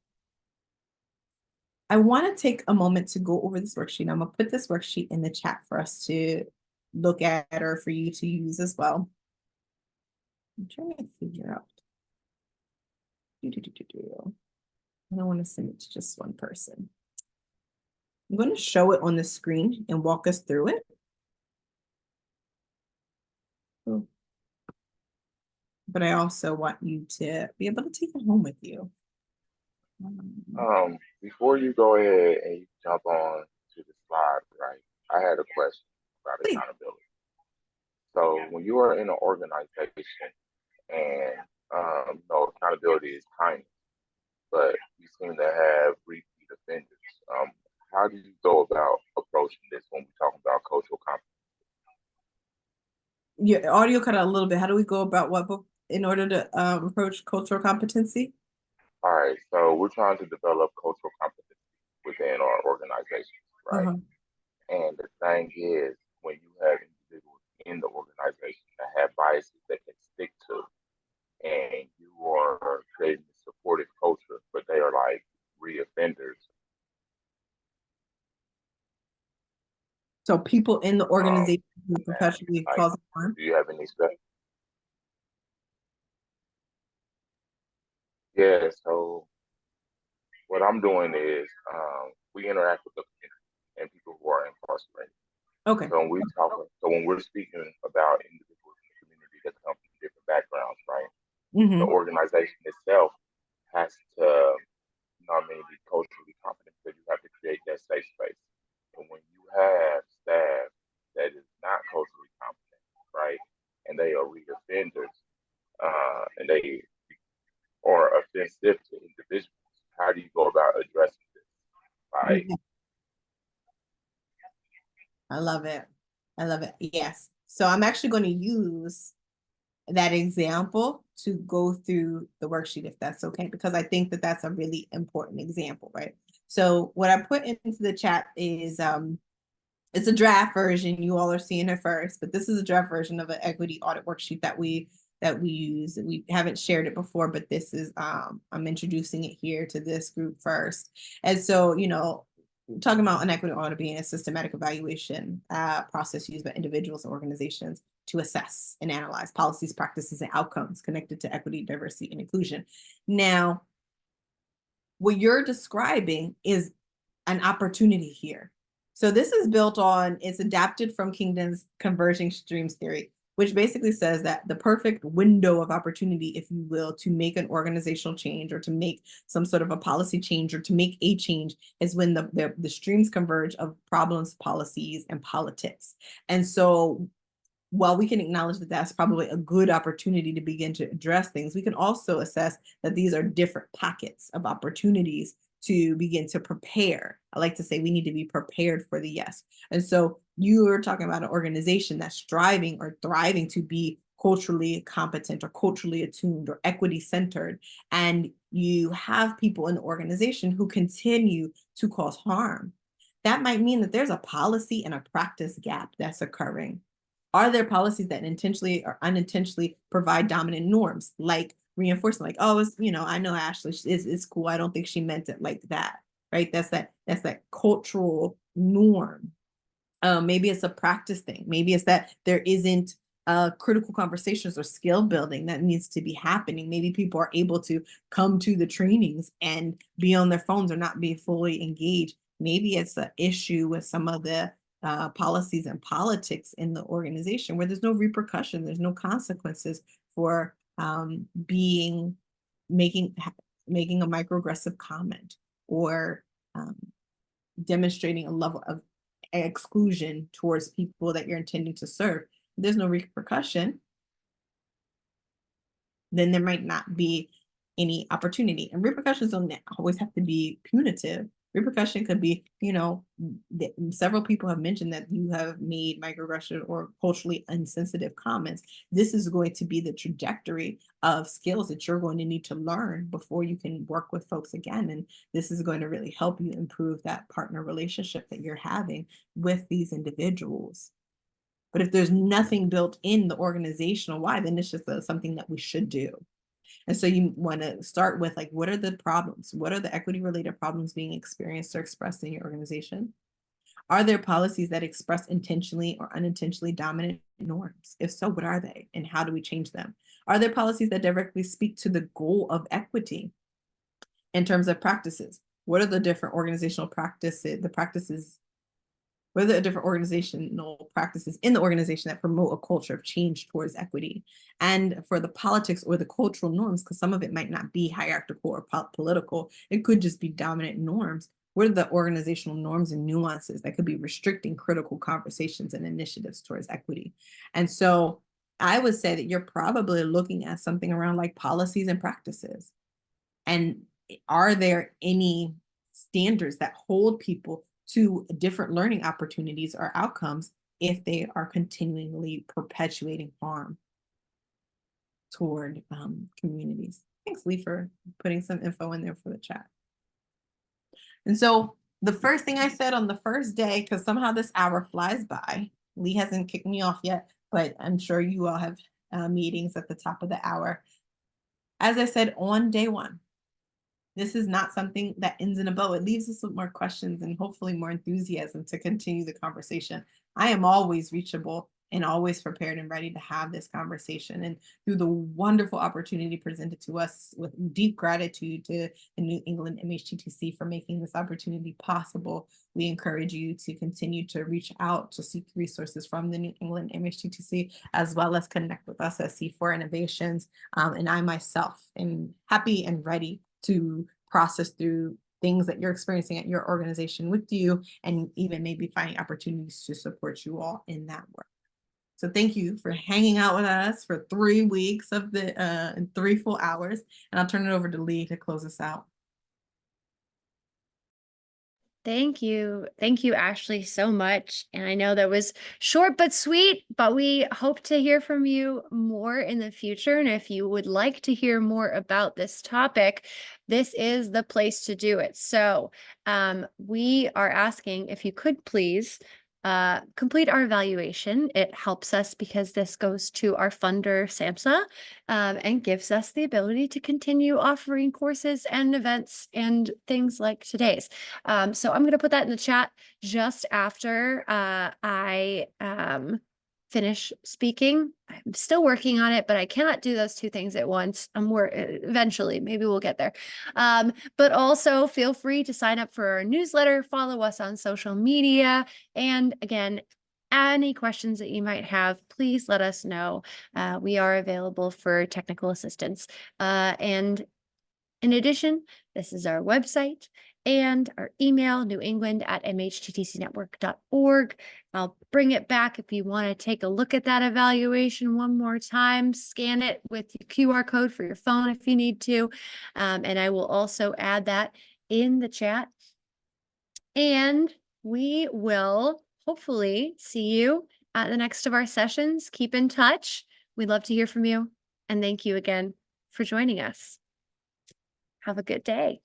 I want to take a moment to go over this worksheet. I'm going to put this worksheet in the chat for us to look at, or for you to use as well. I'm trying to figure out. I don't want to send it to just one person. I'm going to show it on the screen and walk us through it. But I also want you to be able to take it home with you. Before you go ahead and you jump on to the slide, right? I had a question about accountability. So when you are in an organization and no accountability is kindness, but you seem to have repeat offenders. How do you go about approaching this when we talk about cultural competence? Your audio cut out a little bit. How do we go about what book in order to approach cultural competency? All right, so we're trying to develop cultural competency within our organizations, right? Uh-huh. And the thing is, when you have individuals in the organization that have biases that can stick to, and you are creating a supportive culture, but they are like reoffenders. So people in the organization who perpetually Like, cause harm. do you have any stuff? Yeah, so what I'm doing is we interact with the community and people who are incarcerated. Okay. So when we're speaking about individuals in the community that come from different backgrounds, right? Mm-hmm. The organization itself has to, you know what I mean, be culturally competent because you have to create that safe space. And when you have staff that is not culturally competent, right, and they are reoffenders, and they are offensive to individuals, how do you go about addressing this? Like, I love it. I love it. Yes. So I'm actually going to use that example to go through the worksheet, if that's okay, because I think that that's a really important example, right? So what I put into the chat is it's a draft version. You all are seeing it first, but this is a draft version of an equity audit worksheet that we use. We haven't shared it before, but this is I'm introducing it here to this group first. And so, you know, talking about an equity audit being a systematic evaluation process used by individuals and organizations to assess and analyze policies, practices, and outcomes connected to equity, diversity, and inclusion. Now, what you're describing is an opportunity here. So this is built on, it's adapted from Kingdom's converging streams theory, which basically says that the perfect window of opportunity, if you will, to make an organizational change or to make some sort of a policy change or to make a change is when the streams converge of problems, policies, and politics. And so while we can acknowledge that that's probably a good opportunity to begin to address things, we can also assess that these are different pockets of opportunities to begin to prepare. I like to say we need to be prepared for the yes. And so you are talking about an organization that's striving or thriving to be culturally competent or culturally attuned or equity centered. And you have people in the organization who continue to cause harm. That might mean that there's a policy and a practice gap that's occurring. Are there policies that intentionally or unintentionally provide dominant norms, like reinforcement, like, oh, it's, you know, I know Ashley is cool. I don't think she meant it like that, right? That's that cultural norm. Maybe it's a practice thing. Maybe it's that there isn't critical conversations or skill building that needs to be happening. Maybe people are able to come to the trainings and be on their phones or not be fully engaged. Maybe it's an issue with some of the policies and politics in the organization where there's no repercussion, there's no consequences for making a microaggressive comment or demonstrating a level of exclusion towards people that you're intending to serve. If there's no repercussion, then there might not be any opportunity. And repercussions don't always have to be punitive. Repercussion could be, you know, several people have mentioned that you have made microaggression or culturally insensitive comments. This is going to be the trajectory of skills that you're going to need to learn before you can work with folks again. And this is going to really help you improve that partner relationship that you're having with these individuals. But if there's nothing built in the organizational why, then it's just something that we should do. And so you want to start with, like, what are the problems? What are the equity related problems being experienced or expressed in your organization? Are there policies that express intentionally or unintentionally dominant norms? If so, what are they and how do we change them? Are there policies that directly speak to the goal of equity in terms of practices? What are the different organizational practices, what are the different organizational practices in the organization that promote a culture of change towards equity? And for the politics or the cultural norms, because some of it might not be hierarchical or political, it could just be dominant norms. What are the organizational norms and nuances that could be restricting critical conversations and initiatives towards equity? And so I would say that you're probably looking at something around like policies and practices. And are there any standards that hold people to different learning opportunities or outcomes if they are continually perpetuating harm toward communities? Thanks, Lee, for putting some info in there for the chat. And so the first thing I said on the first day, because somehow this hour flies by, Lee hasn't kicked me off yet, but I'm sure you all have meetings at the top of the hour. As I said on day one, this is not something that ends in a bow. It leaves us with more questions and hopefully more enthusiasm to continue the conversation. I am always reachable and always prepared and ready to have this conversation. And through the wonderful opportunity presented to us, with deep gratitude to the New England MHTTC for making this opportunity possible, we encourage you to continue to reach out to seek resources from the New England MHTTC, as well as connect with us at C4 Innovations. And I myself am happy and ready to process through things that you're experiencing at your organization with you, and even maybe finding opportunities to support you all in that work. So thank you for hanging out with us for 3 weeks of the 3 full hours, and I'll turn it over to Lee to close us out. Thank you. Thank you, Ashley, so much. And I know that was short but sweet, but we hope to hear from you more in the future. And if you would like to hear more about this topic, this is the place to do it. So we are asking if you could please complete our evaluation. It helps us because this goes to our funder, SAMHSA, and gives us the ability to continue offering courses and events and things like today's. So I'm going to put that in the chat just after I finish speaking. I'm still working on it, but I cannot do those 2 things at once. Eventually, maybe we'll get there. But also feel free to sign up for our newsletter, follow us on social media, and again, any questions that you might have, please let us know. We are available for technical assistance. And in addition, this is our website and our email, newengland@mhttcnetwork.org. I'll bring it back if you want to take a look at that evaluation one more time. Scan it with your QR code for your phone if you need to. And I will also add that in the chat. And we will hopefully see you at the next of our sessions. Keep in touch. We'd love to hear from you. And thank you again for joining us. Have a good day.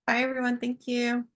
Bye, everyone. Thank you.